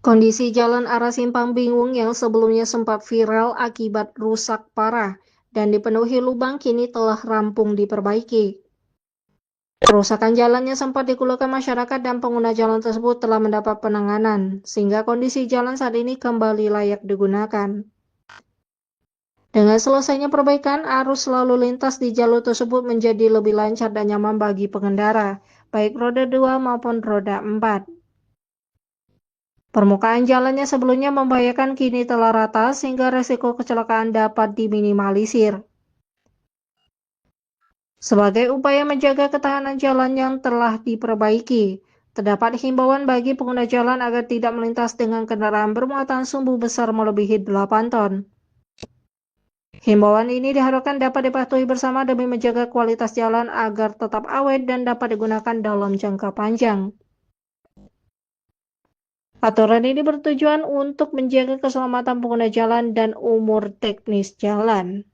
Kondisi jalan arah Simpang Bingung yang sebelumnya sempat viral akibat rusak parah dan dipenuhi lubang kini telah rampung diperbaiki. Kerusakan jalannya sempat dikeluhkan masyarakat dan pengguna jalan tersebut telah mendapat penanganan, sehingga kondisi jalan saat ini kembali layak digunakan. Dengan selesainya perbaikan, arus lalu lintas di jalur tersebut menjadi lebih lancar dan nyaman bagi pengendara, baik roda 2 maupun roda 4. Permukaan jalannya sebelumnya membahayakan kini telah rata sehingga resiko kecelakaan dapat diminimalisir. Sebagai upaya menjaga ketahanan jalan yang telah diperbaiki, terdapat himbauan bagi pengguna jalan agar tidak melintas dengan kendaraan bermuatan sumbu besar melebihi 8 ton. Himbauan ini diharapkan dapat dipatuhi bersama demi menjaga kualitas jalan agar tetap awet dan dapat digunakan dalam jangka panjang. Aturan ini bertujuan untuk menjaga keselamatan pengguna jalan dan umur teknis jalan.